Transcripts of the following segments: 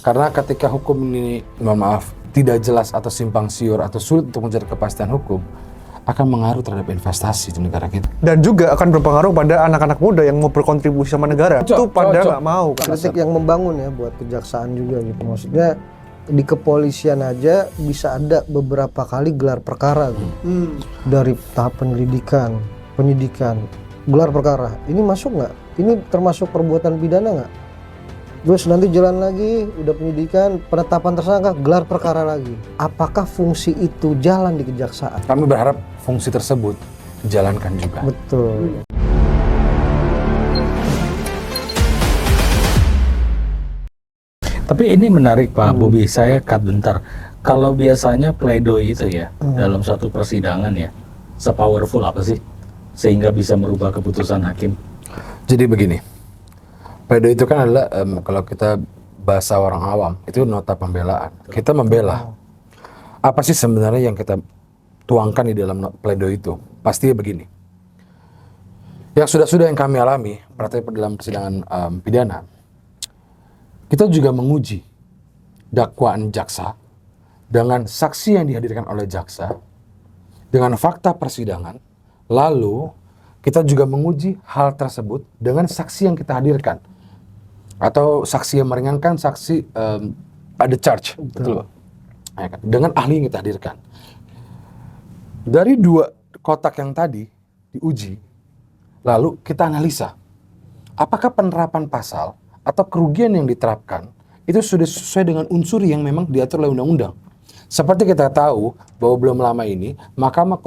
Karena ketika hukum ini, mohon maaf, tidak jelas atau simpang siur atau sulit untuk mencari kepastian hukum, akan mengaruh terhadap investasi di negara kita. Dan juga akan berpengaruh pada anak-anak muda yang mau berkontribusi sama negara. Itu pada nggak mau. Kritik yang membangun ya buat kejaksaan juga gitu. Maksudnya di kepolisian aja bisa ada beberapa kali gelar perkara gitu. Dari tahap penyidikan, gelar perkara. Ini masuk nggak? Ini termasuk perbuatan pidana nggak? Terus nanti jalan lagi, udah penyidikan, penetapan tersangka, gelar perkara lagi. Apakah fungsi itu jalan di kejaksaan? Kami berharap fungsi tersebut dijalankan juga. Betul. Tapi ini menarik Pak Bobi, saya cut bentar. Kalau biasanya pledoi itu ya, dalam satu persidangan ya, se-powerful apa sih? Sehingga bisa merubah keputusan hakim. Jadi begini, pledoi itu kan adalah kalau kita bahasa orang awam itu nota pembelaan. Kita membela. Apa sih sebenarnya yang kita tuangkan di dalam pledoi itu? Pastinya begini. Yang sudah-sudah yang kami alami, praktek dalam persidangan pidana, kita juga menguji dakwaan jaksa dengan saksi yang dihadirkan oleh jaksa, dengan fakta persidangan, lalu kita juga menguji hal tersebut dengan saksi yang kita hadirkan. Atau saksi yang meringankan, saksi ada charge, betul. Dengan ahli yang kita hadirkan. Dari dua kotak yang tadi diuji, lalu kita analisa apakah penerapan pasal atau kerugian yang diterapkan itu sudah sesuai dengan unsur yang memang diatur oleh undang-undang. Seperti kita tahu bahwa belum lama ini Mahkamah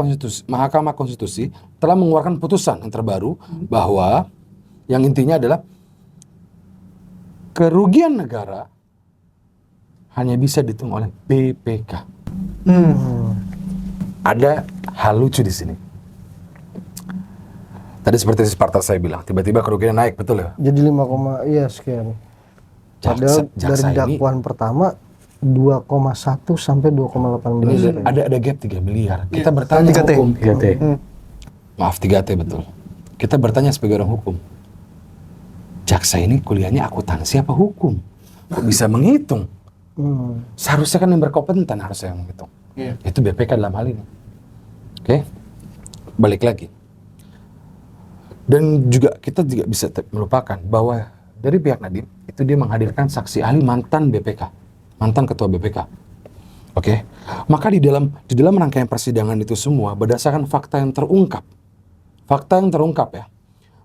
Konstitusi telah mengeluarkan putusan yang terbaru bahwa yang intinya adalah kerugian negara hanya bisa dihitung oleh BPK. Ada hal lucu di sini. Tadi seperti Sparta saya bilang, tiba-tiba kerugiannya naik, betul ya? Jadi 5, sekian. Padahal dari dakwaan pertama 2,1 sampai 2,8 miliar. Ada gap 3 miliar. Kita bertanya 3T. hukum. 3T. Maaf, 3T betul. Kita bertanya sebagai orang hukum. Jaksa ini kuliahnya akuntansi apa hukum? Kok bisa menghitung? Seharusnya kan yang berkompeten harusnya yang menghitung. Itu BPK dalam hal ini. Oke? Balik lagi. Dan juga kita juga bisa melupakan bahwa dari pihak Nadiem itu dia menghadirkan saksi ahli mantan BPK, mantan ketua BPK. Oke? Maka di dalam rangkaian persidangan itu semua berdasarkan fakta yang terungkap. Fakta yang terungkap ya.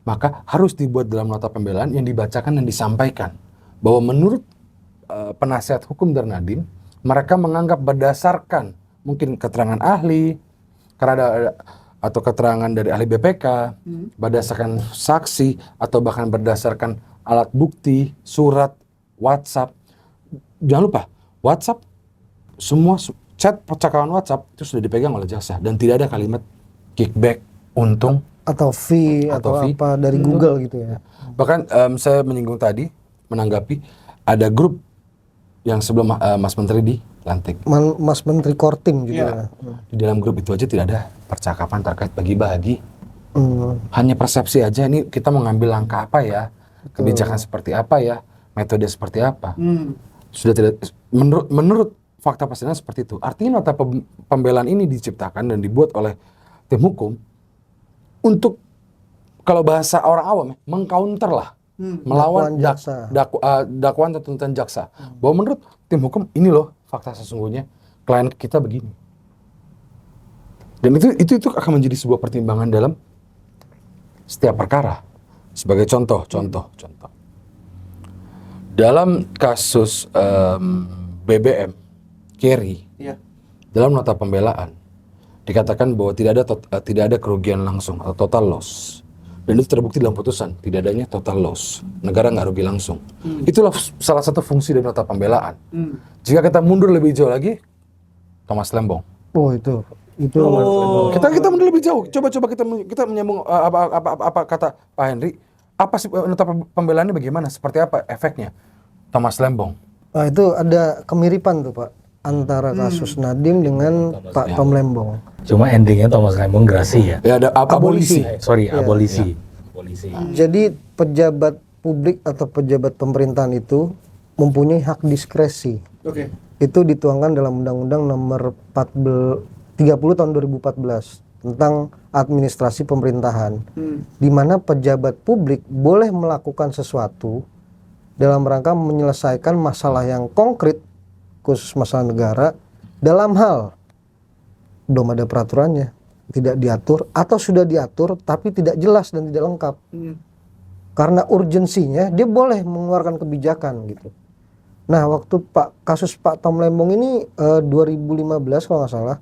Maka harus dibuat dalam nota pembelaan yang dibacakan dan disampaikan bahwa menurut penasihat hukum dari Nadiem, mereka menganggap berdasarkan mungkin keterangan ahli atau keterangan dari ahli BPK, berdasarkan saksi atau bahkan berdasarkan alat bukti, surat, WhatsApp. Jangan lupa, WhatsApp, semua chat percakapan WhatsApp itu sudah dipegang oleh jaksa dan tidak ada kalimat kickback, untung Atau fee atau fee. apa dari Google gitu ya. Bahkan saya menyinggung tadi, menanggapi ada grup yang sebelum Mas Menteri dilantik. Mas Menteri Korting gitu ya. Di dalam grup itu aja tidak ada percakapan terkait bagi-bagi. Hanya persepsi aja, ini kita mau ngambil langkah apa ya, kebijakan seperti apa ya, metode seperti apa. Sudah tidak, menurut fakta persidangan seperti itu. Artinya nota pembelaan ini diciptakan dan dibuat oleh tim hukum untuk, kalau bahasa orang awam ya, mengcounter lah, melawan dakwaan atau tuntutan jaksa. Bahwa menurut tim hukum, ini loh fakta sesungguhnya, klien kita begini. Dan itu akan menjadi sebuah pertimbangan dalam setiap perkara. Sebagai contoh. Dalam kasus BBM, Kerry, dalam nota pembelaan, dikatakan bahwa tidak ada kerugian langsung atau total loss. Dan itu terbukti dalam putusan, tidak adanya total loss. Negara nggak rugi langsung. Itulah salah satu fungsi dari nota pembelaan. Jika kita mundur lebih jauh lagi, Thomas Lembong. Oh itu. Kita mundur lebih jauh. Coba kita menyambung apa kata Pak Henry. Apa sih nota pembelaannya bagaimana? Seperti apa efeknya? Thomas Lembong. Nah, itu ada kemiripan tuh Pak antara kasus Nadiem dengan Pak Tom Lembong. Cuma endingnya Thomas Lembong gerasi ya. Ya ada abolisi. Abolisi. Jadi pejabat publik atau pejabat pemerintahan itu mempunyai hak diskresi. Oke. Itu dituangkan dalam Undang-Undang Nomor 30 tahun 2014 tentang administrasi pemerintahan, di mana pejabat publik boleh melakukan sesuatu dalam rangka menyelesaikan masalah yang konkret, khusus masalah negara, dalam hal belum ada peraturannya, tidak diatur, atau sudah diatur tapi tidak jelas dan tidak lengkap. Karena urgensinya dia boleh mengeluarkan kebijakan gitu. Nah, waktu kasus Pak Tom Lembong ini 2015 kalau nggak salah,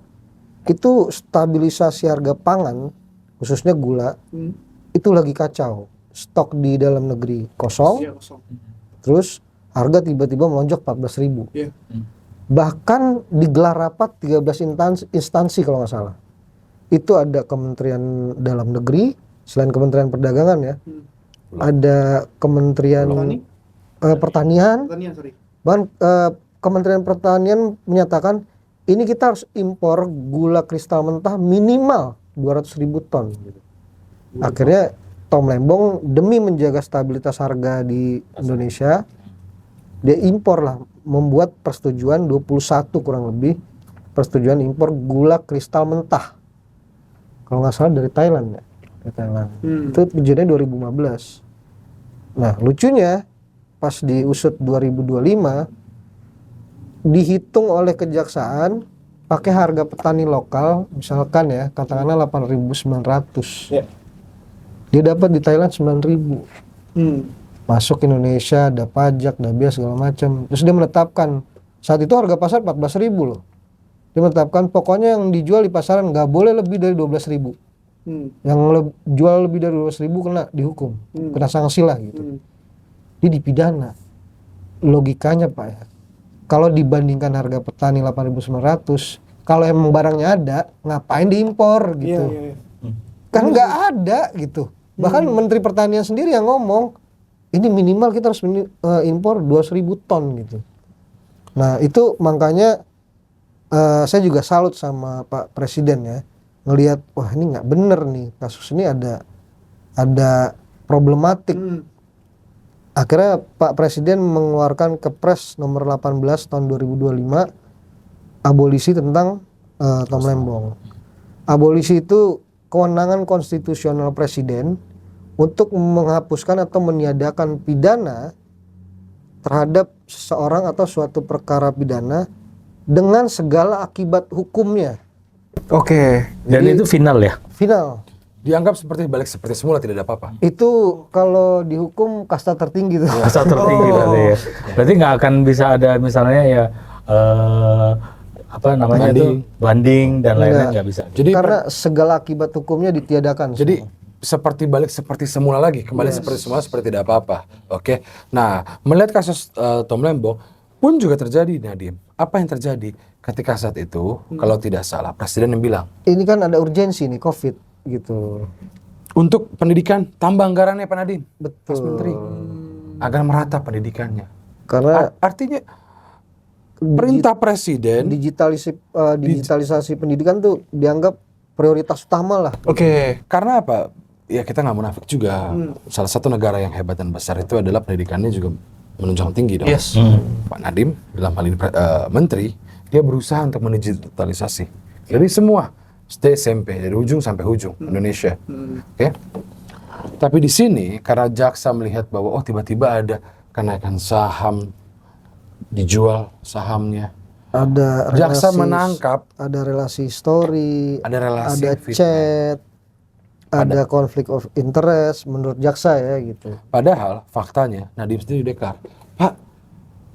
itu stabilisasi harga pangan khususnya gula itu lagi kacau. Stok di dalam negeri kosong, terus harga tiba-tiba melonjak 14.000. Bahkan digelar rapat 13 instansi kalau nggak salah. Itu ada Kementerian Dalam Negeri, selain Kementerian Perdagangan ya, ada Kementerian Pertanian. Bahkan Kementerian Pertanian menyatakan ini kita harus impor gula kristal mentah minimal 200.000 ton gitu. Akhirnya Tom Lembong demi menjaga stabilitas harga di Indonesia, dia impor lah, membuat persetujuan 21 kurang lebih persetujuan impor gula kristal mentah. Kalau nggak salah dari Thailand ya. Dari Thailand. Itu kejadiannya 2015. Nah, lucunya pas diusut 2025 dihitung oleh kejaksaan pakai harga petani lokal, misalkan ya, katakanlah 8.900. Dia dapat di Thailand 9.000. Masuk Indonesia, ada pajak, ada biaya segala macam. Terus dia menetapkan, saat itu harga pasar 14.000 loh. Dia menetapkan pokoknya yang dijual di pasaran nggak boleh lebih dari 12.000. Yang jual lebih dari 12.000 kena dihukum, kena sanksi lah gitu. Dia dipidana. Logikanya Pak ya, kalau dibandingkan harga petani 8.900, kalau emang barangnya ada, ngapain diimpor gitu? Kan nggak ada gitu. Bahkan Menteri Pertanian sendiri yang ngomong, ini minimal kita harus impor 2.000 ton gitu. Nah itu makanya saya juga salut sama Pak Presiden ya, ngelihat wah ini nggak bener nih, kasus ini ada problematik. Akhirnya Pak Presiden mengeluarkan Kepres nomor 18 tahun 2025 abolisi tentang Tom Lembong. Abolisi itu kewenangan konstitusional Presiden untuk menghapuskan atau meniadakan pidana terhadap seseorang atau suatu perkara pidana dengan segala akibat hukumnya. Oke. Dan itu final ya? Final. Dianggap seperti semula, tidak ada apa-apa. Itu kalau dihukum kasta tertinggi tuh. Kasta tertinggi berarti ya. Berarti nggak akan bisa ada misalnya ya apa namanya itu banding dan lain-lain nggak bisa. Jadi karena segala akibat hukumnya ditiadakan. Jadi seperti semula lagi, kembali seperti semula, seperti tidak apa-apa. Oke. Nah, melihat kasus Tom Lembong pun juga terjadi, Nadiem. Apa yang terjadi ketika saat itu kalau tidak salah Presiden yang bilang, ini kan ada urgensi nih COVID gitu. Untuk pendidikan tambah anggarannya Pak Nadiem. Betul. Mas Menteri. Agar merata pendidikannya. Karena artinya perintah Presiden digitalisasi pendidikan tuh dianggap prioritas utama lah. Oke. Karena apa? Ya kita nggak munafik juga. Salah satu negara yang hebat dan besar itu adalah pendidikannya juga menunjang tinggi dong. Yes. Pak Nadiem dalam hal ini Menteri, dia berusaha untuk mendigitalisasi. Jadi semua SD SMP dari ujung sampai ujung Indonesia. Oke. Tapi di sini karena jaksa melihat bahwa oh tiba-tiba ada kenaikan saham, dijual sahamnya. Ada Jaksa relasi, menangkap, ada relasi story, ada relasi ada fitnah. chat, ada konflik of interest menurut jaksa ya gitu. Padahal faktanya Nadiem sendiri deklar, Pak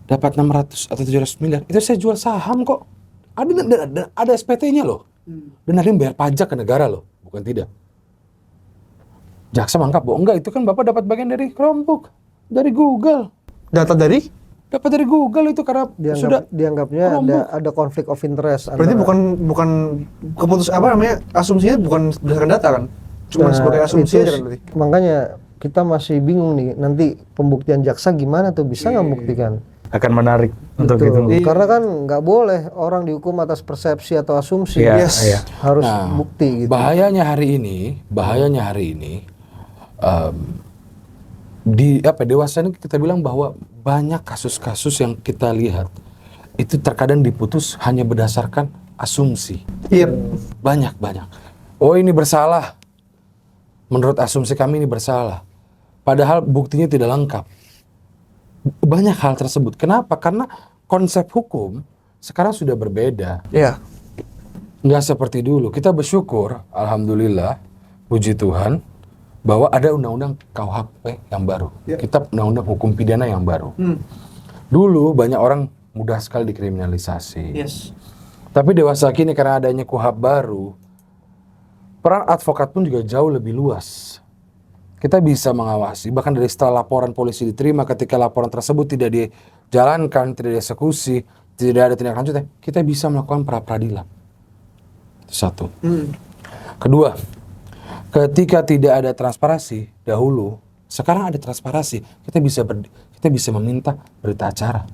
dapat 600 atau 700 miliar, itu saya jual saham kok. Ada SPT-nya loh. Dan Nadiem bayar pajak ke negara loh, bukan tidak. Jaksa menganggap bahwa enggak, itu kan Bapak dapat bagian dari Chromebook, dari Google. Data dari? Dapat dari Google itu karena sudah Dianggapnya ada konflik of interest. Berarti bukan keputus apa namanya, asumsinya bukan berdasarkan data kan? Cuma sebagai asumsi aja kan berarti. Makanya kita masih bingung nih, nanti pembuktian jaksa gimana tuh, bisa nggak membuktikan? Akan menarik untuk Betul. itu. Karena kan nggak boleh orang dihukum atas persepsi atau asumsi. Iya, Yes. iya. Harus Nah, bukti gitu. bahayanya hari ini dewasa ini kita bilang bahwa banyak kasus-kasus yang kita lihat itu terkadang diputus hanya berdasarkan asumsi. Iya. Banyak. Oh, ini bersalah. Menurut asumsi kami ini bersalah. Padahal buktinya tidak lengkap. Banyak hal tersebut. Kenapa? Karena konsep hukum sekarang sudah berbeda. Iya. Nggak seperti dulu. Kita bersyukur, alhamdulillah, puji Tuhan, bahwa ada undang-undang KUHP yang baru. Ya. Kita undang-undang hukum pidana yang baru. Dulu banyak orang mudah sekali dikriminalisasi. Yes. Tapi dewasa kini karena adanya KUHP baru, peran advokat pun juga jauh lebih luas. Kita bisa mengawasi, bahkan dari setelah laporan polisi diterima, ketika laporan tersebut tidak dijalankan, tidak dieksekusi, tidak ada tindak lanjutnya, kita bisa melakukan pra-peradilan. Itu satu. Kedua, ketika tidak ada transparansi dahulu, sekarang ada transparansi, kita bisa meminta berita acara.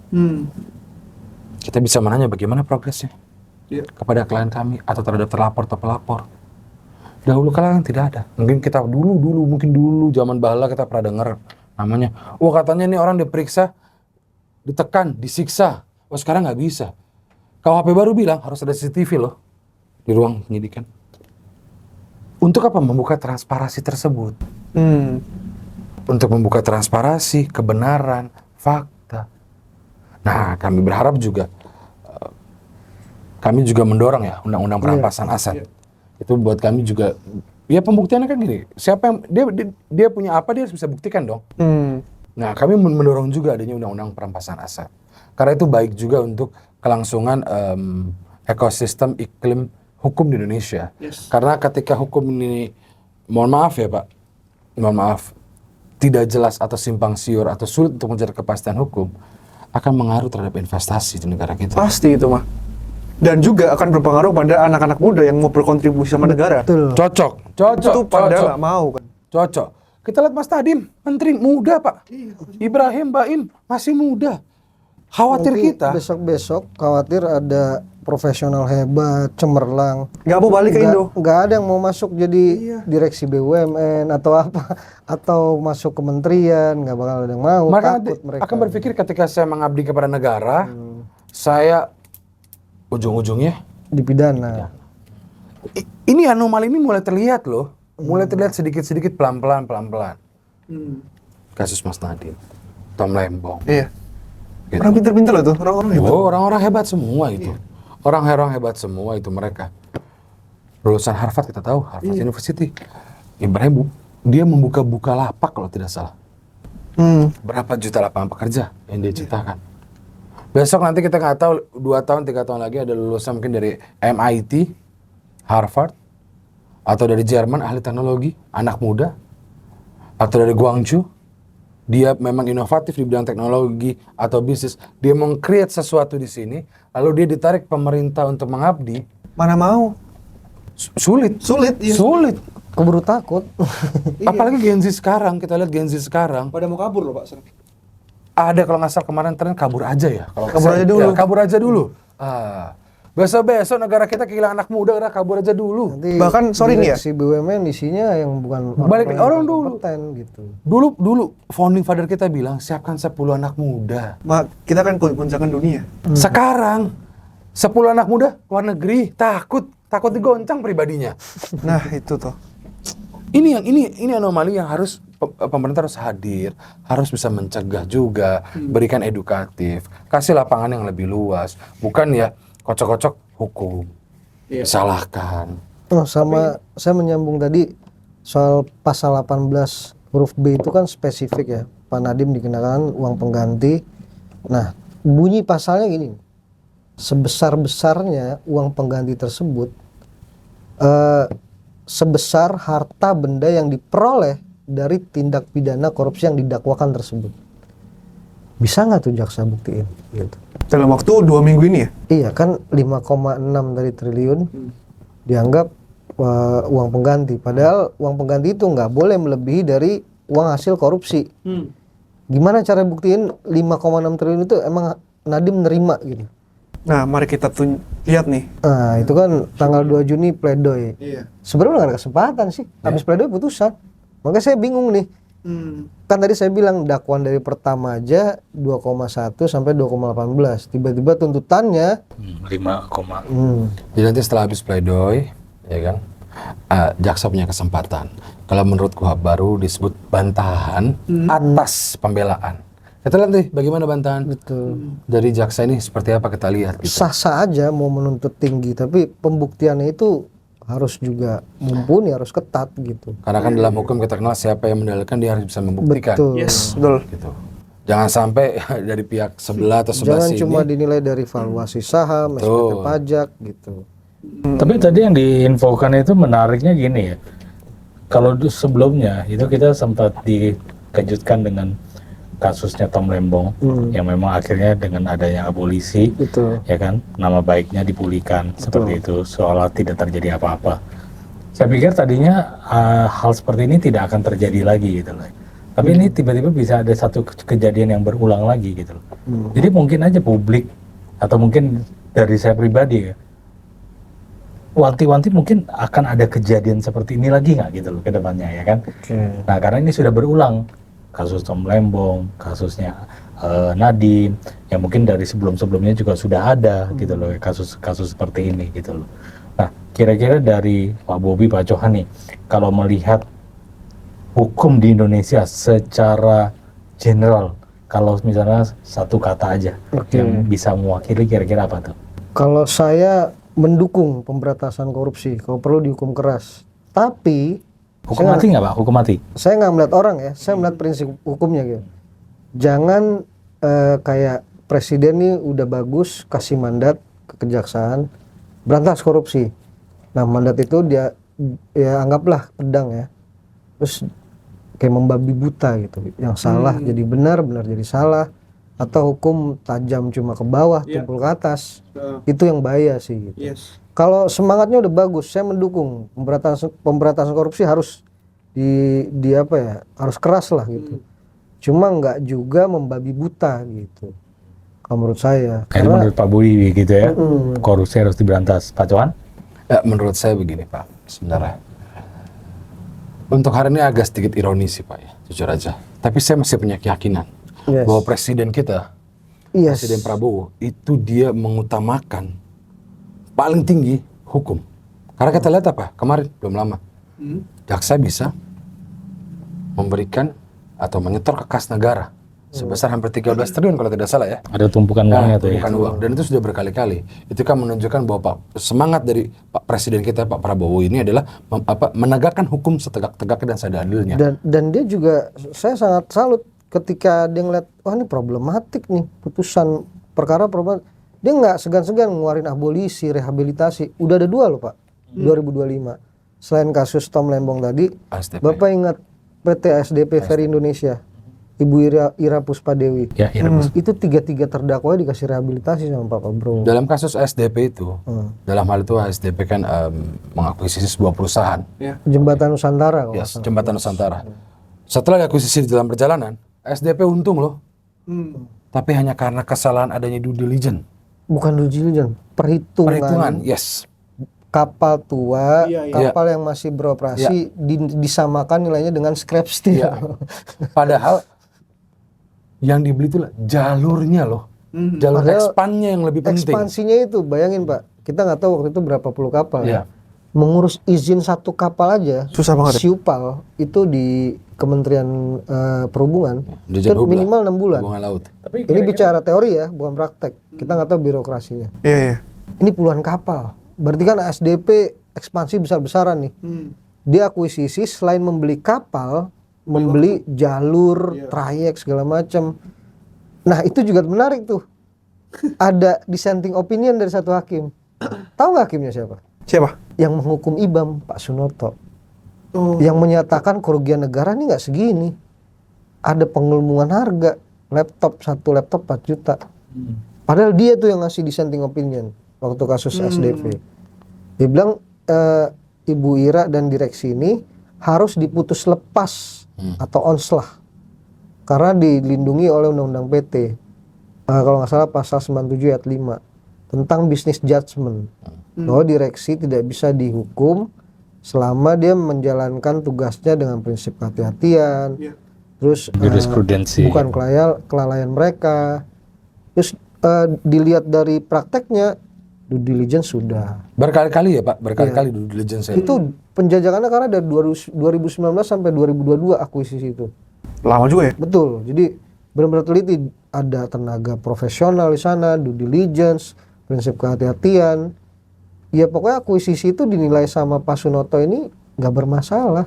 Kita bisa menanya bagaimana progresnya kepada klien kami atau terhadap terlapor atau pelapor. Dahulu kala tidak ada. Mungkin kita dulu zaman bahala kita pernah dengar namanya. Oh, katanya ini orang diperiksa, ditekan, disiksa. Oh, sekarang nggak bisa. KUHP baru bilang harus ada CCTV loh di ruang penyidikan. Untuk apa? Membuka transparansi tersebut. Untuk membuka transparansi, kebenaran, fakta. Nah, kami berharap juga, kami juga mendorong ya undang-undang perampasan aset. Itu buat kami juga, ya pembuktiannya kan gini, siapa yang, dia punya apa, dia harus bisa buktikan dong. Nah, kami mendorong juga adanya undang-undang perampasan aset. Karena itu baik juga untuk kelangsungan ekosistem iklim hukum di Indonesia. Karena ketika hukum ini, mohon maaf ya Pak, tidak jelas atau simpang siur atau sulit untuk mencari kepastian hukum, akan mengaruh terhadap investasi di negara kita. Pasti itu mah. Dan juga akan berpengaruh pada anak-anak muda yang mau berkontribusi sama negara. Betul. Cocok. Itu pada nggak mau kan. Cocok. Kita lihat Mas Nadiem, menteri muda Pak. Ibrahim Baim masih muda. Khawatir Nanti kita. besok-besok khawatir ada profesional hebat, cemerlang. Nggak mau balik ke Indo. Nggak ada yang mau masuk jadi direksi BUMN atau apa, atau masuk kementerian, nggak bakal ada yang mau. Mereka Takut mereka. akan berpikir ketika saya mengabdi kepada negara, saya ujung-ujungnya Dipidana. ini anomali ini mulai terlihat loh. Mulai terlihat sedikit-sedikit pelan-pelan. Kasus Mas Nadiem, Tom Lembong. Iya. Gitu. Orang pinter-pinter loh tuh, orang-orang hebat. Oh, orang-orang hebat semua itu. Orang-orang hebat semua itu mereka. Lulusan Harvard kita tahu, Harvard University. Ibrahim dia membuka Bukalapak kalau tidak salah. Berapa juta lapangan pekerja yang dia ciptakan. Besok nanti kita nggak tahu 2 tahun 3 tahun lagi ada lulusan mungkin dari MIT, Harvard, atau dari Jerman ahli teknologi, anak muda, atau dari Guangzhou. Dia memang inovatif di bidang teknologi atau bisnis. Dia meng-create sesuatu di sini, lalu dia ditarik pemerintah untuk mengabdi. Mana mau? Sulit. Iya. Sulit. Keburu takut. Apalagi Gen Z sekarang, kita lihat Gen Z sekarang. Pada mau kabur loh Pak. Ada kalau nggak salah kemarin tren kabur aja ya. Kalau Kabur aja dulu. Ya, kabur aja dulu. Besok negara kita kehilangan anak muda, karena kabur aja dulu. Nanti Bahkan, sorry nih ya. direksi BUMN isinya yang bukan Balik yang orang dulu. kompeten gitu. Dulu founding father kita bilang siapkan 10 anak muda. Kita kan goncangan dunia. Sekarang 10 anak muda luar negeri takut digoncang pribadinya. Nah itu tuh. Ini anomali yang harus pemerintah harus hadir, harus bisa mencegah juga, berikan edukatif, kasih lapangan yang lebih luas, bukan ya kocok-kocok hukum, salahkan. Oh, sama saya menyambung tadi soal pasal 18 huruf B itu kan spesifik ya. Pak Nadiem dikenakan uang pengganti. Nah, bunyi pasalnya gini. Sebesar-besarnya uang pengganti tersebut sebesar harta benda yang diperoleh dari tindak pidana korupsi yang didakwakan tersebut. Bisa nggak tuh jaksa buktiin? Gitu. Dalam waktu 2 minggu ini ya? Iya kan 5,6 dari triliun dianggap uang pengganti. Padahal uang pengganti itu nggak boleh melebihi dari uang hasil korupsi. Gimana cara buktiin 5,6 triliun itu emang Nadiem nerima gitu? Nah mari kita lihat nih. Nah itu kan tanggal 2 Juni pledoi. Iya. Sebenarnya nggak ada kesempatan sih. Habis pledoi putusan. Makanya saya bingung nih. Kan tadi saya bilang dakwaan dari pertama aja 2,1 sampai 2,18. Tiba-tiba tuntutannya 5, Jadi nanti setelah habis pledoi, ya kan, jaksa punya kesempatan. Kalau menurut KUHP baru disebut bantahan atas pembelaan. Kita lihat nih bagaimana bantahan dari jaksa ini seperti apa kita lihat. Gitu. sah-sah aja mau menuntut tinggi, tapi pembuktiannya itu harus juga mumpuni, harus ketat gitu. Karena kan dalam hukum kita kenal siapa yang mendalilkan dia harus bisa membuktikan. Betul. Yes, betul. Gitu. Jangan sampai dari pihak sebelah atau sebelah Jangan sini. cuma dinilai dari valuasi saham, SPT pajak gitu. Tapi tadi yang diinfokan itu menariknya gini ya. Kalau sebelumnya itu kita sempat dikejutkan dengan kasusnya Tom Lembong yang memang akhirnya dengan adanya abolisi, Betul. ya kan, nama baiknya dipulihkan seperti itu, seolah tidak terjadi apa-apa. Saya pikir tadinya hal seperti ini tidak akan terjadi lagi gitu loh. Tapi ini tiba-tiba bisa ada satu kejadian yang berulang lagi gitu loh. Jadi mungkin aja publik atau mungkin dari saya pribadi ya, wanti-wanti mungkin akan ada kejadian seperti ini lagi nggak gitu loh ke depannya ya kan. Nah karena ini sudah berulang, kasus Tom Lembong, kasusnya Nadiem, yang mungkin dari sebelum-sebelumnya juga sudah ada gitu loh kasus-kasus seperti ini gitu loh. Nah kira-kira dari Pak Bobi, Pak Johan nih, kalau melihat hukum di Indonesia secara general, kalau misalnya satu kata aja yang bisa mewakili, kira-kira apa tuh? Kalau saya mendukung pemberantasan korupsi, kalau perlu dihukum keras. Tapi Hukum mati nggak Pak? Hukum mati? saya nggak melihat orang ya, saya melihat prinsip hukumnya gitu. Jangan kayak presiden nih udah bagus kasih mandat ke kejaksaan berantas korupsi. Nah mandat itu dia ya anggaplah pedang ya, terus kayak membabi buta gitu. Yang salah jadi benar, benar jadi salah, atau hukum tajam cuma ke bawah, tumpul ke atas. Itu yang bahaya sih. Gitu. Yes. Kalau semangatnya udah bagus, saya mendukung pemberantasan korupsi harus di apa ya, harus keras lah gitu. Cuma nggak juga membabi buta gitu. Kalau menurut saya. Itu menurut Pak Bobi gitu ya, korupsi harus diberantas. Pak Johan? Ya, menurut saya begini Pak, sebenarnya. Untuk hari ini agak sedikit ironis sih Pak ya, jujur aja. Tapi saya masih punya keyakinan bahwa presiden kita, Presiden Prabowo, itu dia mengutamakan paling tinggi hukum. Karena kita lihat apa, kemarin belum lama, jaksa bisa memberikan atau menyetor ke kas negara sebesar hampir 13 triliun kalau tidak salah ya. Ada tumpukan uangnya tuh ya. Tumpukan uang. Dan itu sudah berkali-kali. Itu kan menunjukkan bahwa semangat dari Pak Presiden kita, Pak Prabowo ini adalah menegakkan hukum setegak-tegaknya dan seadil-adilnya. Dan dia juga, saya sangat salut ketika dia ngeliat, wah ini problematik nih putusan perkara problematik. Dia nggak segan-segan ngeluarin abolisi, rehabilitasi. Udah ada 2 loh Pak, 2025. Selain kasus Tom Lembong tadi, ASDP. Bapak ingat PT ASDP Ferry Indonesia, Ibu Ira Puspadewi. Ya, Itu 3 terdakwa dikasih rehabilitasi sama Pak Bro. Dalam kasus ASDP itu, dalam hal itu ASDP kan mengakuisisi sebuah perusahaan, Jembatan Nusantara kalau nggak yes, salah. Jembatan Nusantara. Setelah diakuisisi dalam perjalanan, ASDP untung loh. Tapi hanya karena kesalahan adanya due diligence. Bukan due diligence, Perhitungan, yes. kapal tua, Iya, iya. kapal yang masih beroperasi disamakan nilainya dengan scrap steel. Padahal yang dibeli itu jalurnya loh. Jalur Padahal ekspannya yang lebih penting. Ekspansinya itu, bayangin Pak, kita nggak tahu waktu itu berapa puluh kapal. Iya. Mengurus izin 1 kapal aja, Susah banget. Siupal itu di Kementerian Perhubungan, Dirjen itu Hubla, minimal 6 bulan. Hubungan laut. Tapi Ini bicara teori ya, bukan praktek. Kita nggak tahu birokrasinya. Iya, iya. Ini puluhan kapal. Berarti kan ASDP ekspansi besar-besaran nih. Dia akuisisi selain membeli kapal, membeli jalur, trayek segala macam. Nah itu juga menarik tuh. Ada dissenting opinion dari satu hakim. Tahu nggak hakimnya siapa? Siapa? Yang menghukum IBAM, Pak Sunoto. Yang menyatakan kerugian negara ini nggak segini. Ada pengelmungan harga. Satu laptop 4 juta. Padahal dia tuh yang ngasih dissenting opinion waktu kasus SDP. Dia bilang Ibu Ira dan direksi ini harus diputus lepas atau onslah karena dilindungi oleh Undang-Undang PT. Kalau nggak salah pasal 97 ayat 5 tentang business judgment, bahwa direksi tidak bisa dihukum selama dia menjalankan tugasnya dengan prinsip kehati-hatian, terus Jurisprudensi. bukan kelalaian mereka. Terus dilihat dari prakteknya due diligence sudah. Berkali-kali ya Pak, berkali-kali due diligence ya. Itu penjajakannya karena dari 2019 sampai 2022 akuisisi itu. Lama juga ya. Betul. Jadi benar-benar teliti, ada tenaga profesional di sana, due diligence, prinsip kehati-hatian. Ya pokoknya akuisisi itu dinilai sama Pak Sunoto ini nggak bermasalah.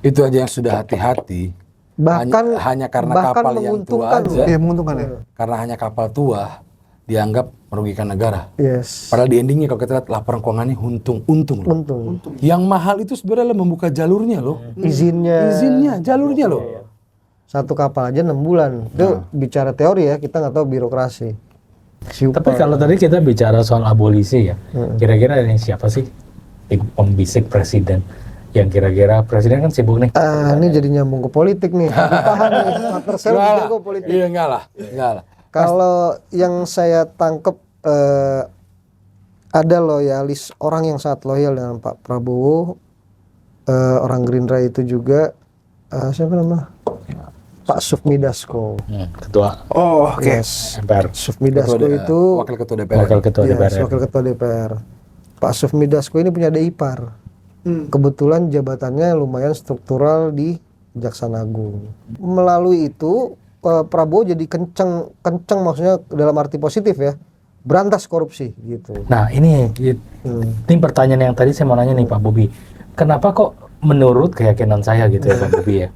Itu aja yang sudah hati-hati. Bahkan hanya karena bahkan kapal yang tua menguntungkan aja. loh. Iya, menguntungkan ya. Karena hanya kapal tua dianggap merugikan negara. Yes. Padahal di endingnya kalau kita lihat laporan keuangannya untung loh. Untung. Yang mahal itu sebenarnya membuka jalurnya loh. Izinnya Jalurnya loh. satu kapal aja 6 bulan. Itu bicara teori ya, kita nggak tahu birokrasi. Tapi kalau tadi kita bicara soal abolisi ya, kira-kira ini siapa sih pembisik presiden? Yang kira-kira presiden kan sibuk nih. Ini jadi nyambung ke politik nih. Paham nih, partner saya lebih jago politik. Iya enggak lah. Kalau yang saya tangkep ada loyalis, orang yang sangat loyal dengan Pak Prabowo, orang Gerindra itu juga siapa nama? Pak Sufmi Dasko. Ketua Oh, oke. Yes. MPR. Sufmi Dasko itu wakil ketua DPR. Wakil ketua yes, DPR. wakil ketua DPR. Pak Sufmi Dasko ini punya DIPAR. Kebetulan jabatannya lumayan struktural di Kejaksaan Agung. Melalui itu Prabowo jadi kenceng maksudnya dalam arti positif ya, berantas korupsi gitu. Nah ini pertanyaan yang tadi saya mau nanya nih Pak Bobi, kenapa kok menurut keyakinan saya gitu ya Pak Bobi ya,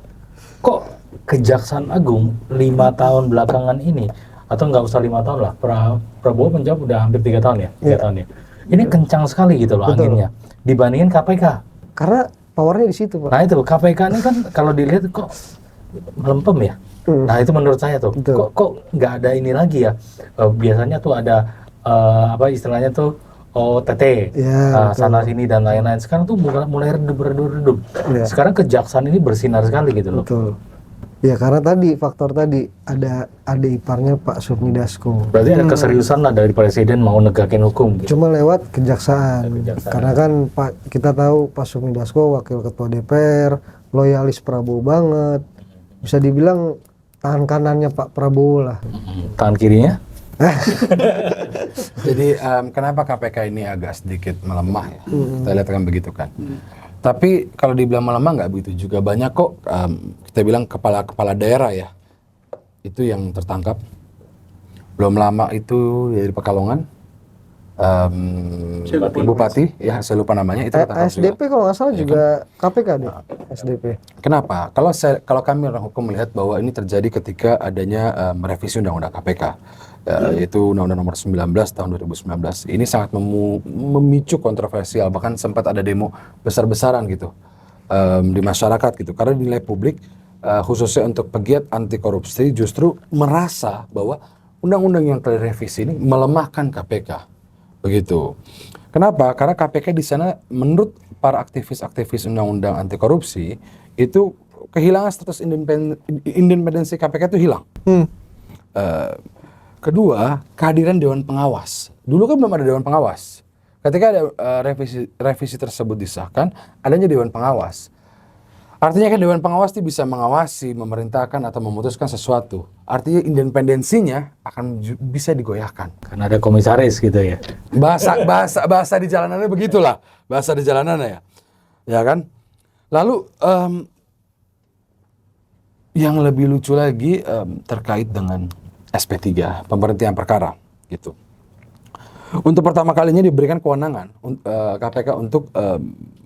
kok Kejaksaan Agung 5 tahun belakangan ini, atau nggak usah 5 tahun lah, Prabowo menjawab udah hampir 3 tahun ya, 3 tahun ya, ini kencang sekali gitu loh anginnya dibandingin KPK. Karena powernya di situ Pak. Nah itu KPK ini kan kalau dilihat kok melempem ya. Nah itu menurut saya tuh kok nggak ada ini lagi ya. Biasanya tuh ada apa istilahnya tuh OTT sana sini dan lain-lain. Sekarang tuh mulai redup. Sekarang kejaksaan ini bersinar sekali gitu loh. Betul. Ya karena tadi faktor tadi ada iparnya Pak Sufmi Dasko. Berarti ada keseriusan lah dari presiden mau negakin hukum gitu. Cuma lewat kejaksaan. Karena kan kita tahu Pak Sufmi Dasko wakil ketua DPR, loyalis Prabowo banget. Bisa dibilang tangan kanannya Pak Prabowo lah. Tangan kirinya? Jadi kenapa KPK ini agak sedikit melemah ya? Kita lihat kan begitu kan. Tapi kalau dibilang melemah nggak begitu juga, banyak kok kita bilang kepala daerah ya, itu yang tertangkap. Belum lama itu dari Pekalongan, Bupati ya saya lupa namanya, itu ketangkap SDP juga. kalau nggak salah juga KPK deh. SDP. Kenapa? Kalau kami orang hukum melihat bahwa ini terjadi ketika adanya merevisi Undang-Undang KPK, yaitu Undang-Undang Nomor 19 tahun 2019. Ini sangat memicu kontroversial, bahkan sempat ada demo besar-besaran gitu di masyarakat gitu. Karena nilai publik khususnya untuk pegiat anti korupsi justru merasa bahwa undang-undang yang telah direvisi ini melemahkan KPK. Begitu. Kenapa? Karena KPK di sana menurut para aktivis-aktivis undang-undang anti korupsi itu kehilangan status independensi KPK itu hilang. Kedua, kehadiran Dewan Pengawas. Dulu kan belum ada Dewan Pengawas. Ketika ada revisi tersebut disahkan, adanya Dewan Pengawas. Artinya kan Dewan Pengawas itu bisa mengawasi, memerintahkan atau memutuskan sesuatu. Artinya independensinya akan bisa digoyahkan. Karena ada komisaris gitu ya. Bahasa di jalanannya begitulah. Bahasa di jalanannya ya. Ya kan? Lalu yang lebih lucu lagi terkait dengan SP3, pemberhentian perkara gitu. Untuk pertama kalinya diberikan kewenangan KPK untuk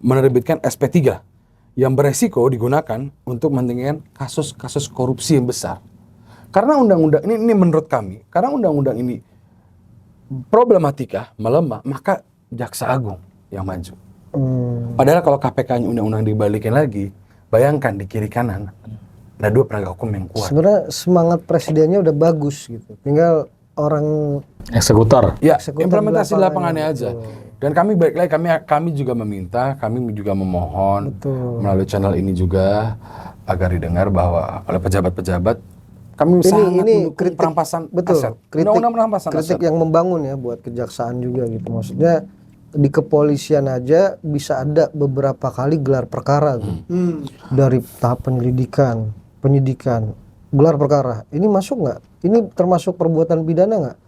menerbitkan SP3 yang beresiko digunakan untuk menghentikan kasus-kasus korupsi yang besar. Karena undang-undang ini menurut kami, karena undang-undang ini problematika melemah, maka Jaksa Agung yang maju. Padahal kalau KPK-nya undang-undang dibalikin lagi, bayangkan di kiri kanan ada 2 penegak hukum yang kuat. Sebenarnya semangat presidennya udah bagus gitu. Tinggal orang Eksekutor. Ya, eksekutor implementasi di lapangannya lapangan, aja. Dan kami balik lagi, kami juga meminta, kami juga memohon melalui channel ini juga agar didengar bahwa oleh pejabat-pejabat kami sangat mendukung perampasan aset. Undang-undang perampasan kritik aset. yang membangun ya buat kejaksaan juga gitu. Maksudnya di kepolisian aja bisa ada beberapa kali gelar perkara tuh. Dari tahap penyelidikan, penyidikan, gelar perkara. Ini masuk nggak? Ini termasuk perbuatan pidana nggak?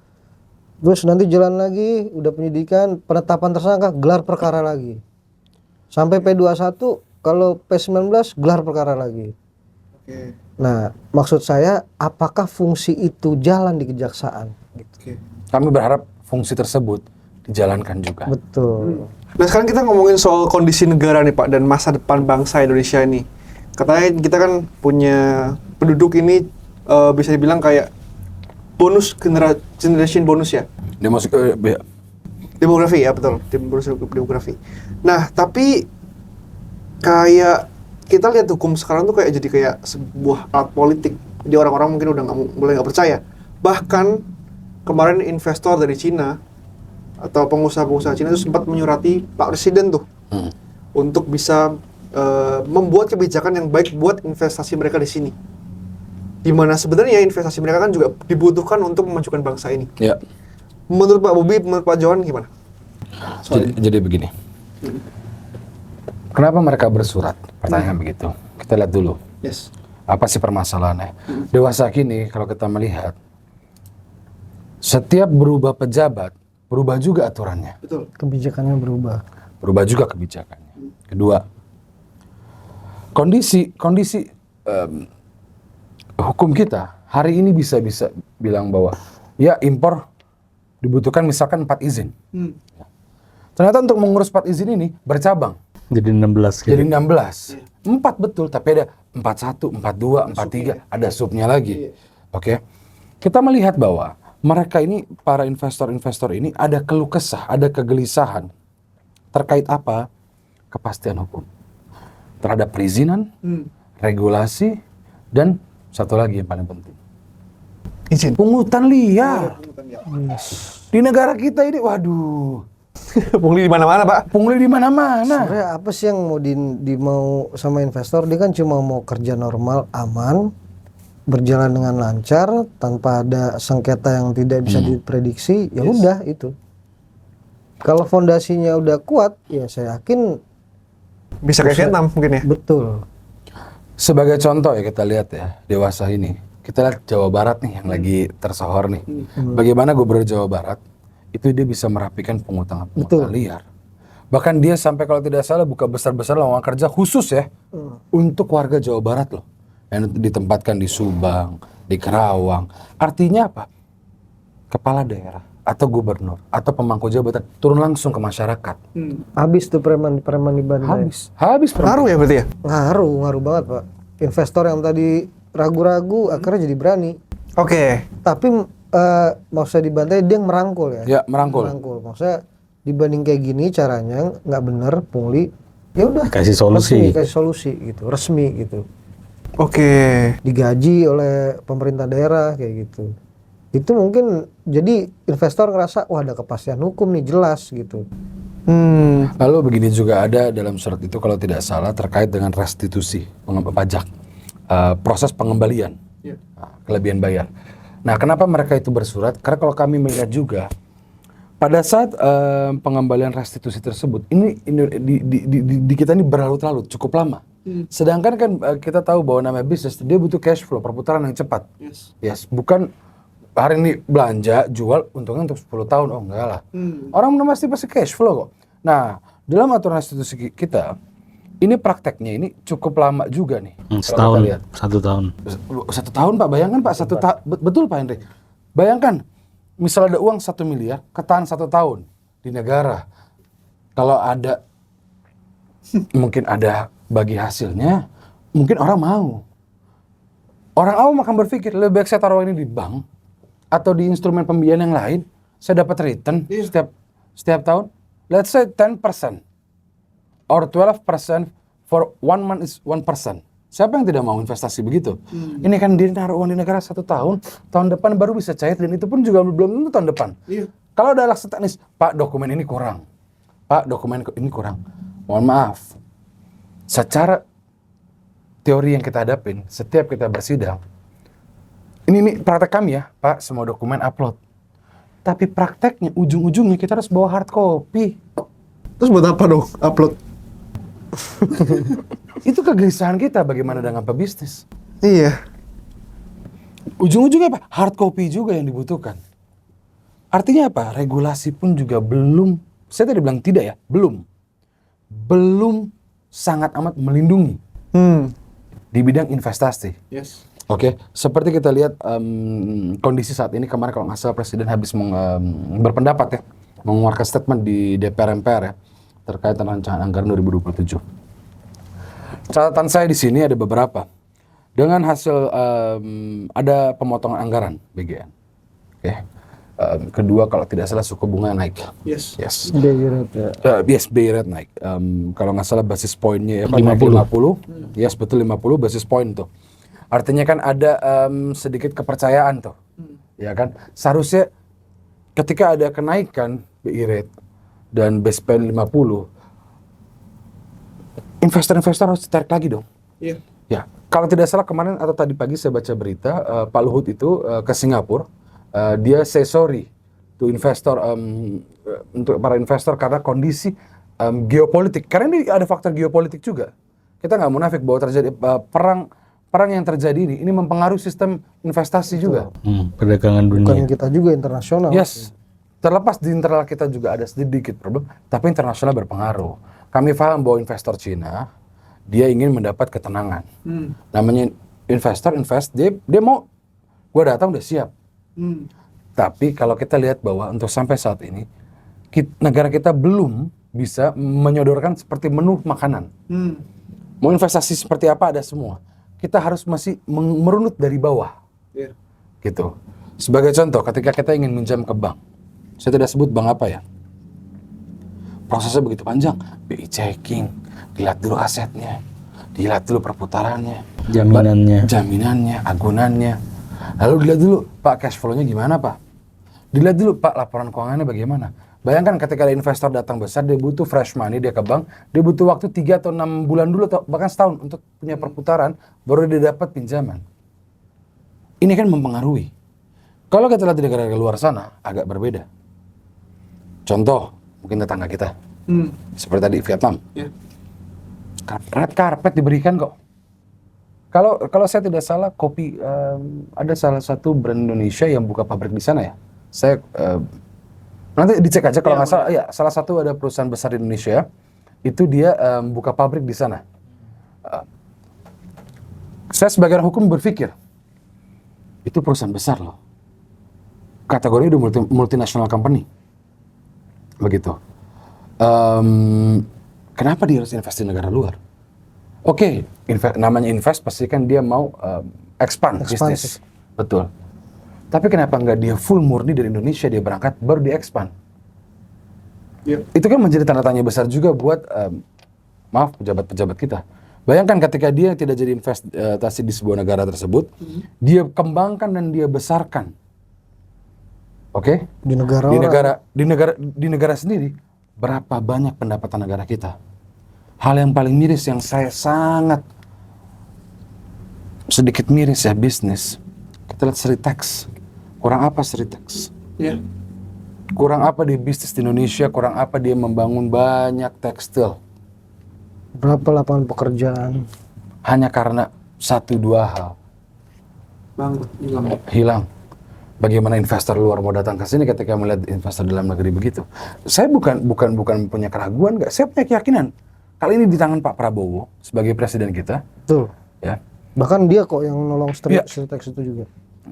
Terus nanti jalan lagi, udah penyidikan, penetapan tersangka, gelar perkara lagi. Sampai P21, kalau P19 gelar perkara lagi. Oke. Nah, maksud saya, apakah fungsi itu jalan di kejaksaan? Oke. Kami berharap fungsi tersebut dijalankan juga. Betul. Nah sekarang kita ngomongin soal kondisi negara nih Pak dan masa depan bangsa Indonesia ini. Katanya kita kan punya penduduk ini bisa dibilang kayak bonus generation bonus ya. Dia masuk Demografi ya betul, bonus demografi. Nah tapi kayak kita lihat hukum sekarang tuh kayak jadi kayak sebuah alat politik. Jadi orang-orang mungkin udah mulai nggak percaya. Bahkan kemarin investor dari Cina atau pengusaha-pengusaha Cina itu sempat menyurati Pak Presiden tuh untuk bisa membuat kebijakan yang baik buat investasi mereka di sini. Dimana sebenarnya investasi mereka kan juga dibutuhkan untuk memajukan bangsa ini. Ya. Menurut Pak Bobi, menurut Pak Johan gimana? Jadi begini. Kenapa mereka bersurat? Pertanyaan begitu. Kita lihat dulu. Yes. Apa sih permasalahannya? Dewasa kini kalau kita melihat, setiap berubah pejabat, berubah juga aturannya. Betul. Kebijakannya berubah. Berubah juga kebijakannya. Kedua, kondisi hukum kita hari ini bisa bilang bahwa ya impor dibutuhkan misalkan 4 izin. Ternyata untuk mengurus 4 izin ini bercabang. Jadi 16 gitu. Jadi 16. 4 betul, tapi ada 41, 42, 43, ada subnya lagi. Oke. Kita melihat bahwa mereka ini, para investor-investor ini ada keluh kesah, ada kegelisahan. Terkait apa? Kepastian hukum. Terhadap perizinan, regulasi, dan satu lagi yang paling penting. Izin. Pungutan liar. Di negara kita ini, waduh. Pungli di mana-mana, Pak. Pungli di mana-mana. Sebenarnya apa sih yang mau sama investor? Dia kan cuma mau kerja normal, aman, berjalan dengan lancar, tanpa ada sengketa yang tidak bisa diprediksi. Ya udah itu. Kalau fondasinya udah kuat, ya saya yakin Bisa kayak Vietnam mungkin ya. betul. Sebagai contoh ya kita lihat ya, dewasa ini. Kita lihat Jawa Barat nih yang lagi tersohor nih. Bagaimana Gubernur Jawa Barat itu dia bisa merapikan pungutan liar. Bahkan dia sampai kalau tidak salah buka besar-besar lowongan kerja khusus ya untuk warga Jawa Barat loh. Yang ditempatkan di Subang, di Kerawang. Artinya apa? Kepala daerah atau gubernur atau pemangku jabatan turun langsung ke masyarakat. Habis tuh preman di Bandai. Habis Pengaruh ya berarti ya? Ngaruh banget Pak. Investor yang tadi ragu-ragu akhirnya jadi berani. Oke. Tapi maksudnya di Bandai dia merangkul ya. Ya, merangkul. Maksudnya dibanding kayak gini caranya nggak bener pungli. Ya udah. Kasih solusi. Kasih solusi gitu, resmi gitu. Oke. Digaji oleh pemerintah daerah kayak gitu. Itu mungkin jadi investor ngerasa wah ada kepastian hukum nih jelas gitu. Lalu begini juga ada dalam surat itu kalau tidak salah terkait dengan restitusi pajak, proses pengembalian, kelebihan bayar. Nah, kenapa mereka itu bersurat? Karena kalau kami melihat juga pada saat pengembalian restitusi tersebut, ini di kita ini berlarut-larut cukup lama. Sedangkan kan kita tahu bahwa namanya bisnis dia butuh cash flow, perputaran yang cepat. Yes, bukan hari ini belanja, jual, untungnya untuk 10 tahun. Oh enggak lah. Orang pasti cash flow kok. Nah, dalam aturan restitusi kita, ini prakteknya ini cukup lama juga nih. Setahun, 1 tahun. 1 tahun Pak, bayangkan Pak, betul Pak Henry. Bayangkan, misal ada uang 1 miliar, ketahan 1 tahun di negara. Kalau ada, mungkin ada bagi hasilnya, mungkin orang mau. Orang awam akan berpikir, lebih baik saya taruh ini di bank, atau di instrumen pembiayaan yang lain, saya dapat return setiap tahun. Let's say 10% or 12% for 1 month is 1%. Siapa yang tidak mau investasi begitu? Ini kan dia naruh uang di negara 1 tahun, tahun depan baru bisa cair dan itu pun juga belum tentu tahun depan. Kalau ada alasan teknis, Pak dokumen ini kurang, Pak dokumen ini kurang. Mohon maaf, secara teori yang kita hadapin, setiap kita bersidang, ini praktek kami ya, Pak, semua dokumen upload. Tapi prakteknya, ujung-ujungnya kita harus bawa hard copy. Terus buat apa dong upload? Itu kegelisahan kita bagaimana dengan pebisnis. Iya. Ujung-ujungnya apa? Hard copy juga yang dibutuhkan. Artinya apa? Regulasi pun juga belum, saya tadi bilang tidak ya, belum sangat amat melindungi di bidang investasi. Yes. Oke, seperti kita lihat kondisi saat ini, kemarin kalau nggak salah Presiden habis berpendapat ya, mengeluarkan statement di DPR MPR ya, terkait dengan rancangan anggaran 2027. Catatan saya di sini ada beberapa. Dengan hasil ada pemotongan anggaran BGN. Oke. Kedua, kalau tidak salah suku bunga naik. Yes. Yes. BI rate ya. Yes, BI rate naik. Kalau nggak salah basis poinnya ya, 50. 50. Yes, betul 50 basis point tuh. Artinya kan ada sedikit kepercayaan tuh. Ya kan? Seharusnya ketika ada kenaikan BI rate dan base point 50, investor-investor harus ditarik lagi dong. Iya. Ya, kalau tidak salah kemarin atau tadi pagi saya baca berita Pak Luhut itu ke Singapura, dia say sorry to investor untuk para investor karena kondisi geopolitik. Karena ini ada faktor geopolitik juga. Kita nggak munafik bahwa terjadi perang yang terjadi ini mempengaruhi sistem investasi juga. Perdagangan Bukan dunia. kita juga internasional. Yes, terlepas di internal kita juga ada sedikit problem, tapi internasional berpengaruh. Kami paham bahwa investor Cina dia ingin mendapat ketenangan. Namanya investor invest, dia mau, gua datang udah siap. Tapi kalau kita lihat bahwa untuk sampai saat ini negara kita belum bisa menyodorkan seperti menu makanan. Mau investasi seperti apa ada semua. Kita harus masih merunut dari bawah. Iya. Gitu. Sebagai contoh, ketika kita ingin minjam ke bank, saya tidak sebut bank apa ya. Prosesnya begitu panjang, BI checking, dilihat dulu asetnya, dilihat dulu perputarannya, jaminannya, agunannya. Lalu dilihat dulu, Pak cash flow-nya gimana Pak? Dilihat dulu Pak laporan keuangannya bagaimana? Bayangkan ketika ada investor datang besar, dia butuh fresh money, dia ke bank, dia butuh waktu 3 atau 6 bulan dulu atau bahkan setahun untuk punya perputaran, baru dia dapat pinjaman. Ini kan mempengaruhi. Kalau kita lihat di negara luar sana, agak berbeda. Contoh, mungkin tetangga kita. Seperti tadi Vietnam. Yeah. Red carpet diberikan kok. Kalau saya tidak salah, kopi ada salah satu brand Indonesia yang buka pabrik di sana ya. Saya nanti dicek aja kalau nggak salah. Ya, salah satu ada perusahaan besar di Indonesia itu dia buka pabrik di sana. Saya sebagai orang hukum berpikir itu perusahaan besar loh. Kategori udah multinational company. Begitu. Kenapa dia harus invest di negara luar? Oke, namanya invest pasti kan dia mau expand bisnis. Betul. Tapi kenapa nggak dia full murni dari Indonesia, dia berangkat baru dia expand? Yep. Itu kan menjadi tanda tanya besar juga buat maaf pejabat-pejabat kita. Bayangkan ketika dia tidak jadi investasi di sebuah negara tersebut, dia kembangkan dan dia besarkan. Oke? Di negara sendiri, berapa banyak pendapatan negara kita? Hal yang paling miris yang saya sangat sedikit miris ya bisnis. Kita lihat Sritex. Kurang apa Sritex? Iya. Kurang apa di bisnis di Indonesia? Kurang apa dia membangun banyak tekstil? Berapa lapangan pekerjaan? Hanya karena 1-2 hal Bangkrut, hilang. Bagaimana investor luar mau datang ke sini ketika melihat investor dalam negeri begitu? Saya bukan punya keraguan, nggak. Saya punya keyakinan. Kali ini di tangan Pak Prabowo sebagai presiden kita. Betul. Ya. Bahkan dia kok yang nolong Iya. Sritex itu juga.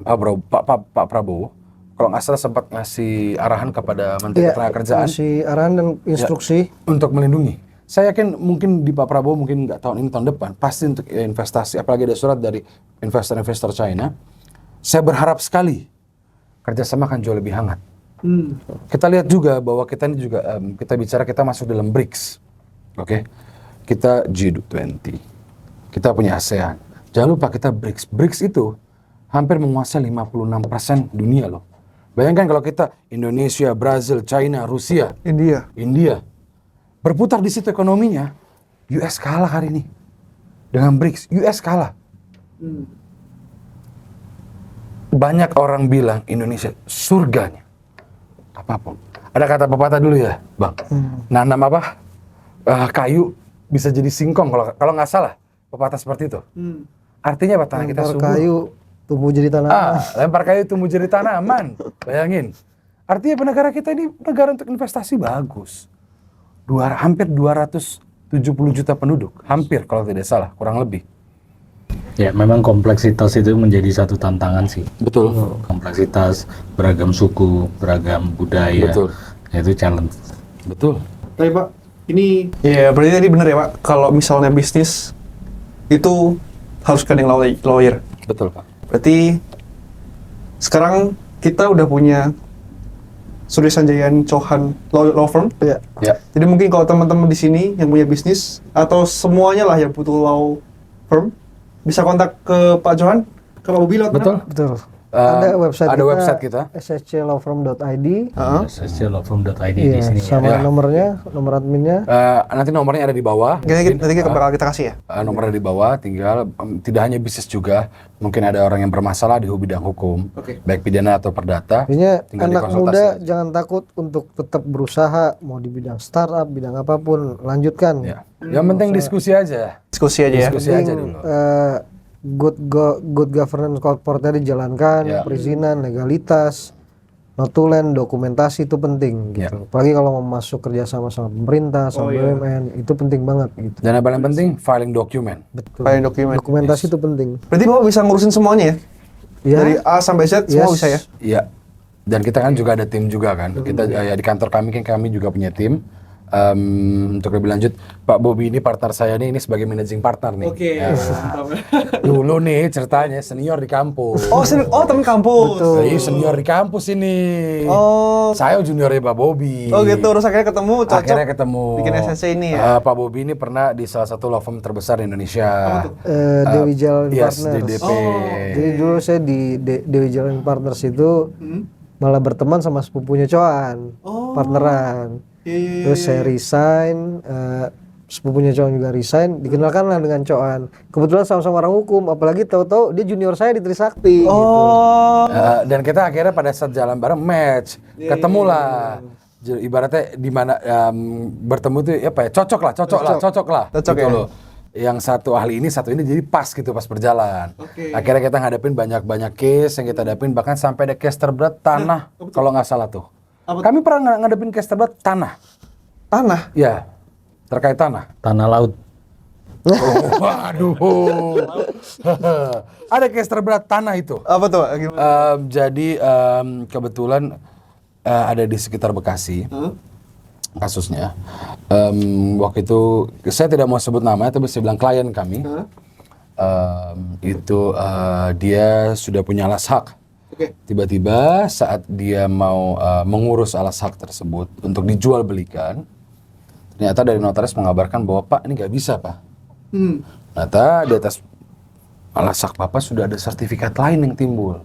Pak Prabowo, kalau nggak salah sempat ngasih arahan kepada Menteri Ketenagakerjaan Ngasih arahan dan instruksi. untuk melindungi. Saya yakin mungkin di Pak Prabowo mungkin nggak tahun ini tahun depan pasti untuk investasi. Apalagi ada surat dari investor-investor China. Saya berharap sekali kerjasama akan jauh lebih hangat. Kita lihat juga bahwa kita ini juga kita bicara kita masuk dalam BRICS. Oke, kita G20, kita punya ASEAN. Jangan lupa kita BRICS. BRICS itu hampir menguasai 56% dunia loh. Bayangkan kalau kita Indonesia, Brazil, China, Rusia, India berputar di situ ekonominya, US kalah hari ini dengan BRICS. US kalah. Banyak orang bilang Indonesia surganya. Apapun. Ada kata pepatah dulu ya, Bang. Nanam apa? Kayu bisa jadi singkong kalau nggak salah pepatah seperti itu. Artinya apa? Tanah kita Lempar subur. kayu tumbuh jadi tanaman. Lempar kayu tumbuh jadi tanaman. Bayangin. Artinya negara kita ini negara untuk investasi bagus. Hampir 270 juta penduduk. Hampir kalau tidak salah, kurang lebih. Ya, memang kompleksitas itu menjadi satu tantangan sih. Betul. Kompleksitas, beragam suku, beragam budaya. Betul. Itu challenge. Betul. Tapi Pak, ini ya berarti tadi benar ya Pak, kalau misalnya bisnis itu harus kan yang lawyer. Betul, Pak. Berarti sekarang kita udah punya Surya Sanjayan Chauhan law firm. Ya. Ya. Jadi mungkin kalau teman-teman di sini yang punya bisnis atau semuanya lah yang butuh law firm bisa kontak ke Pak Johan, ke Pak Bobi lewat Betul. mana? Betul. Ada website kita, ssclawfirm.id. ssclawfirm.id di Iya, sini. sama Ya. nomor adminnya. Nanti nomornya ada di bawah. Nanti kita bakal kita kasih ya. Nomornya di bawah, tinggal tidak hanya bisnis juga, mungkin ada orang yang bermasalah di bidang hukum, Oke. baik pidana atau perdata. Intinya tinggal anak dikonsultasi muda aja. jangan takut untuk tetap berusaha, mau di bidang startup, bidang apapun, lanjutkan. Ya. Yang penting diskusi aja. Diskusi aja ya. Diskusi aja Penting, dulu. good governance corporate dijalankan, Ya. perizinan, legalitas, notulen, dokumentasi itu penting Ya. gitu. Apalagi kalau mau masuk kerjasama sama pemerintah, sama iya. BUMN, itu penting banget gitu. Dan yang paling penting, filing dokumen. Betul. Filing dokumen. Dokumentasi itu penting. Berarti Bapak bisa ngurusin semuanya ya? Ya. Dari A sampai Z semua Yes. bisa ya? Iya. Dan kita kan juga ada tim juga kan. Kita ya di kantor kami kan kami juga punya tim. Untuk lebih lanjut, Pak Bobi ini partner saya nih, ini sebagai managing partner nih. Ya. Dulu nih ceritanya senior di kampus. Oh, temen kampus. Jadi senior di kampus ini. Oh. Saya juniornya Pak Bobi. Oh gitu, terus akhirnya ketemu, cocok. Akhirnya ketemu. Bikin SSC ini ya? Pak Bobi ini pernah di salah satu law firm terbesar di Indonesia. Dewi Jalan Yes, Partners. DDP. Jadi dulu saya di Dewi Jalan Partners itu malah berteman sama sepupunya Coan, partneran. Terus saya resign, sepupunya Coan juga resign, dikenalkan lah dengan Coan. Kebetulan sama-sama orang hukum, apalagi tahu-tahu dia junior saya di Trisakti. Gitu. Oh. Dan kita akhirnya pada saat jalan bareng match, ketemulah. Ibaratnya di mana bertemu tuh apa ya? Cocok lah. Cocok gitu ya? loh. Yang satu ahli ini, satu ini jadi pas gitu pas berjalan. Akhirnya kita ngadepin banyak case yang kita hadapin, bahkan sampai ada case terberat tanah kalau nggak salah tuh. Kami pernah ngadepin case terberat tanah. Tanah? Ya, terkait tanah. Tanah laut. Waduh. Ada case terberat tanah itu. Apa tuh? Gimana? Jadi kebetulan ada di sekitar Bekasi kasusnya. Waktu itu saya tidak mau sebut namanya, tapi saya bilang klien kami itu dia sudah punya alas hak. Oke. Tiba-tiba saat dia mau mengurus alas hak tersebut untuk dijual belikan, ternyata dari notaris mengabarkan bahwa Pak ini nggak bisa Pak. Ternyata di atas alas hak Bapak sudah ada sertifikat lain yang timbul.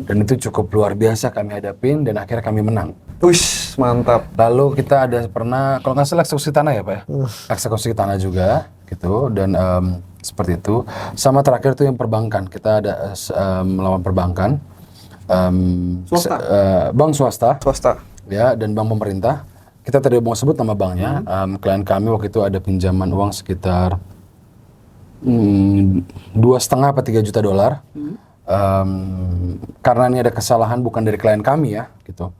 Dan itu cukup luar biasa kami hadapin dan akhirnya kami menang. Wish, mantap. Lalu kita ada pernah, kalau nggak salah eksekusi tanah ya Pak ya? Eksekusi tanah juga gitu dan seperti itu. Sama terakhir tuh yang perbankan, kita ada melawan perbankan. Swasta? Bank swasta. Swasta. Ya, dan bank pemerintah. Kita tadi mau sebut nama banknya. Klien kami waktu itu ada pinjaman uang sekitar 2,5 apa 3 juta dolar. Karena ini ada kesalahan bukan dari klien kami ya, gitu.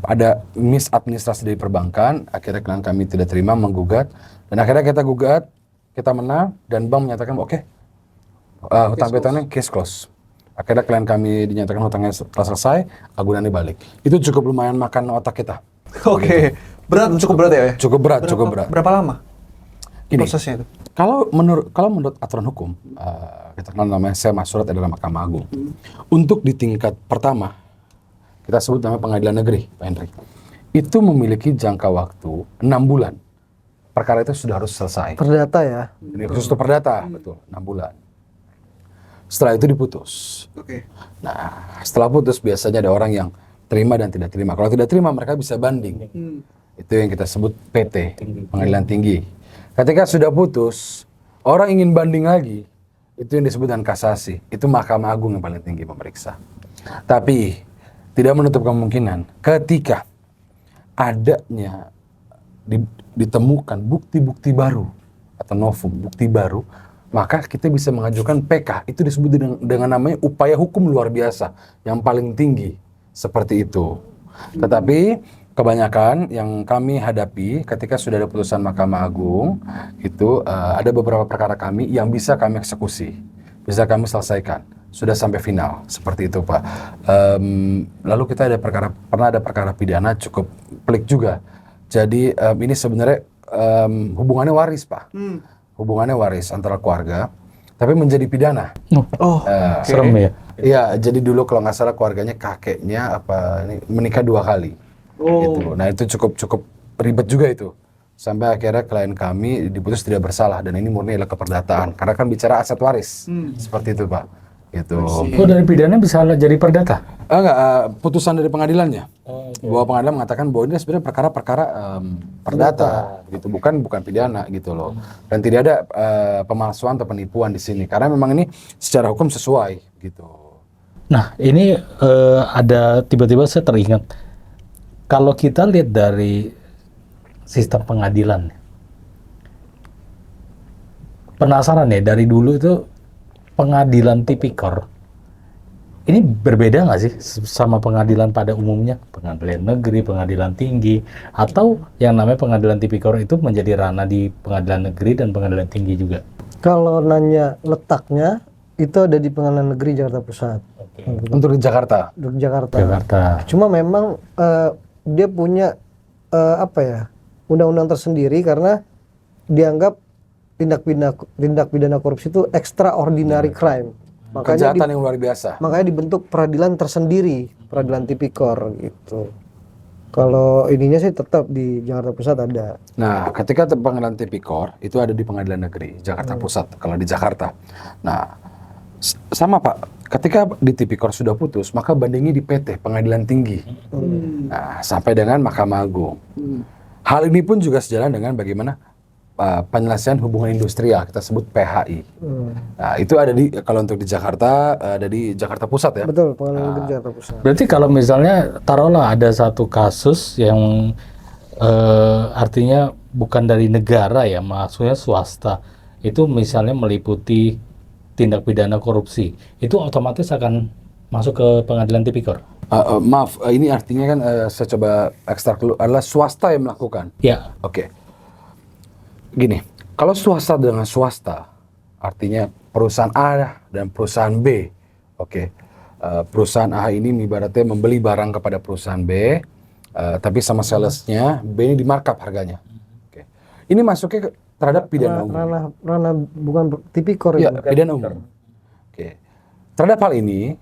Ada misadministrasi dari perbankan, akhirnya klien kami tidak terima, menggugat, dan akhirnya kita gugat, kita menang, dan bank menyatakan oke, hutang piutangnya case close. Akhirnya klien kami dinyatakan hutangnya telah selesai, agunannya balik. Itu cukup lumayan makan otak kita. Oke. Berat, cukup berat ya? Cukup berat. Berapa lama Gini, prosesnya itu? Kalau menurut aturan hukum, kita kenal namanya sema surat adalah Mahkamah Agung. Untuk di tingkat pertama, kita sebut namanya Pengadilan Negeri, Pak Henry. Itu memiliki jangka waktu 6 bulan. Perkara itu sudah harus selesai. Perdata ya. Ini khusus untuk perdata, betul, 6 bulan. Setelah itu diputus. Oke. Nah, setelah putus biasanya ada orang yang terima dan tidak terima. Kalau tidak terima, mereka bisa banding. Itu yang kita sebut PT, Pengadilan Tinggi. Ketika sudah putus, orang ingin banding lagi, itu yang disebut dengan kasasi. Itu Mahkamah Agung yang paling tinggi memeriksa. Tapi, tidak menutup kemungkinan ketika ditemukan bukti-bukti baru, atau novum, bukti baru, maka kita bisa mengajukan PK. Itu disebut dengan namanya upaya hukum luar biasa yang paling tinggi, seperti itu. Tetapi kebanyakan yang kami hadapi ketika sudah ada putusan Mahkamah Agung itu ada beberapa perkara kami yang bisa kami eksekusi, bisa kami selesaikan, sudah sampai final, seperti itu Pak. Lalu kita pernah ada perkara pidana cukup pelik juga. Jadi ini sebenarnya hubungannya waris Pak, hubungannya waris antara keluarga, tapi menjadi pidana. Serem ya. Iya, jadi dulu kalau nggak salah keluarganya kakeknya menikah 2 kali. Gitu. Nah itu cukup ribet juga itu. Sampai akhirnya klien kami diputus tidak bersalah dan ini murni adalah keperdataan. Karena kan bicara aset waris. Seperti itu Pak. Gitu. Oh, dari pidana bisa jadi perdata? Enggak, putusan dari pengadilannya. Bahwa pengadilan mengatakan bahwa ini sebenarnya perkara-perkara perdata gitu, bukan pidana gitu loh. Dan tidak ada pemalsuan atau penipuan di sini karena memang ini secara hukum sesuai gitu. Nah, ini ada tiba-tiba saya teringat, kalau kita lihat dari sistem pengadilan, penasaran ya, dari dulu itu pengadilan tipikor, ini berbeda nggak sih sama pengadilan pada umumnya? Pengadilan negeri, pengadilan tinggi, atau yang namanya pengadilan tipikor itu menjadi ranah di pengadilan negeri dan pengadilan tinggi juga? Kalau nanya letaknya, itu ada di Pengadilan Negeri Jakarta Pusat. Untuk di Jakarta. Untuk Jakarta. Cuma memang dia punya undang-undang tersendiri karena dianggap tindak pidana korupsi itu extraordinary crime. Makanya Kejahatan yang luar biasa. Makanya dibentuk peradilan tersendiri, peradilan tipikor gitu. Kalau ininya sih tetap di Jakarta Pusat ada. Nah, ketika pengadilan tipikor itu ada di Pengadilan Negeri Jakarta Pusat kalau di Jakarta. Nah, sama Pak, ketika di tipikor sudah putus, maka bandingnya di PT Pengadilan Tinggi. Nah, sampai dengan Mahkamah Agung. Hal ini pun juga sejalan dengan bagaimana penyelesaian hubungan industrial, kita sebut PHI. Nah, itu ada kalau untuk di Jakarta, ada di Jakarta Pusat ya. Betul, Pengadilan Negeri Jakarta Pusat. Berarti kalau misalnya taruhlah ada satu kasus yang artinya bukan dari negara ya, maksudnya swasta, itu misalnya meliputi tindak pidana korupsi, itu otomatis akan masuk ke pengadilan tipikor? Maaf, ini artinya kan saya coba ekstrak dulu, adalah swasta yang melakukan. Ya. Oke. Gini, kalau swasta dengan swasta, artinya perusahaan A dan perusahaan B. Oke. Perusahaan A ini ibaratnya membeli barang kepada perusahaan B, tapi sama salesnya B ini di markup harganya. Oke. Ini masuknya terhadap pidana umum. Ranah bukan tipikor Ya, itu. pidana umum. Oke. Terhadap hal ini,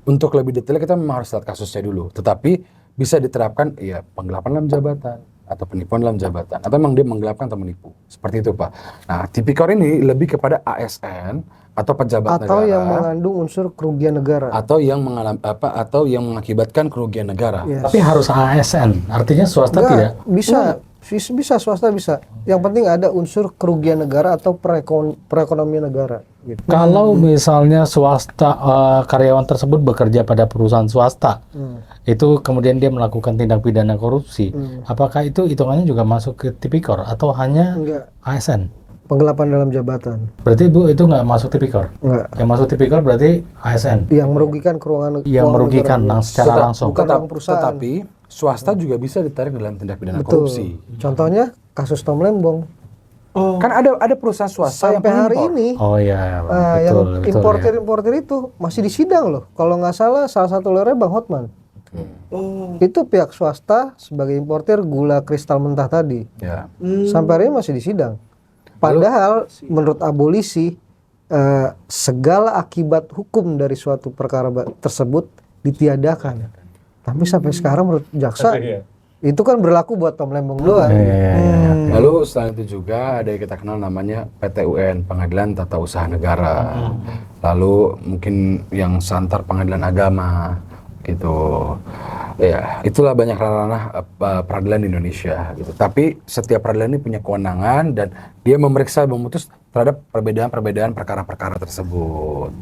untuk lebih detail kita memang harus lihat kasusnya dulu. Tetapi bisa diterapkan ya penggelapan dalam jabatan atau penipuan dalam jabatan, atau memang dia menggelapkan atau menipu. Seperti itu Pak. Nah, tipikor ini lebih kepada ASN atau pejabat negara. Atau yang mengandung unsur kerugian negara. Atau yang atau yang mengakibatkan kerugian negara. Yes. Tapi harus ASN, artinya swasta tidak? Bisa swasta bisa. Yang penting ada unsur kerugian negara atau perekonomian negara. Gitu. Kalau misalnya swasta, karyawan tersebut bekerja pada perusahaan swasta, itu kemudian dia melakukan tindak pidana korupsi, apakah itu hitungannya juga masuk ke tipikor atau hanya Enggak. ASN? Penggelapan dalam jabatan. Berarti Bu itu nggak masuk tipikor? Enggak. Yang masuk tipikor berarti ASN? Yang merugikan keuangan Yang merugikan negara. secara langsung? Bukan uang perusahaan. Tetapi swasta juga bisa ditarik dalam tindak pidana Betul. korupsi. Contohnya kasus Tom Lembong. Kan ada perusahaan swasta Sampai yang hari mengimpor. ini Oh iya, yang betul ya. importer itu masih disidang loh. Kalau nggak salah satu lawyernya Bang Hotman. Itu pihak swasta sebagai importer gula kristal mentah tadi. Ya. Sampai hari ini masih disidang. Padahal menurut abolisi segala akibat hukum dari suatu perkara tersebut ditiadakan. Tapi sampai sekarang menurut jaksa itu kan berlaku buat Tom Lembong doang. Lalu selain itu juga ada yang kita kenal namanya PTUN, Pengadilan Tata Usaha Negara. Lalu mungkin yang santar Pengadilan Agama gitu. Ya, itulah banyak ranah peradilan di Indonesia gitu. Tapi setiap peradilan ini punya kewenangan dan dia memeriksa, memutus terhadap perbedaan-perbedaan perkara-perkara tersebut.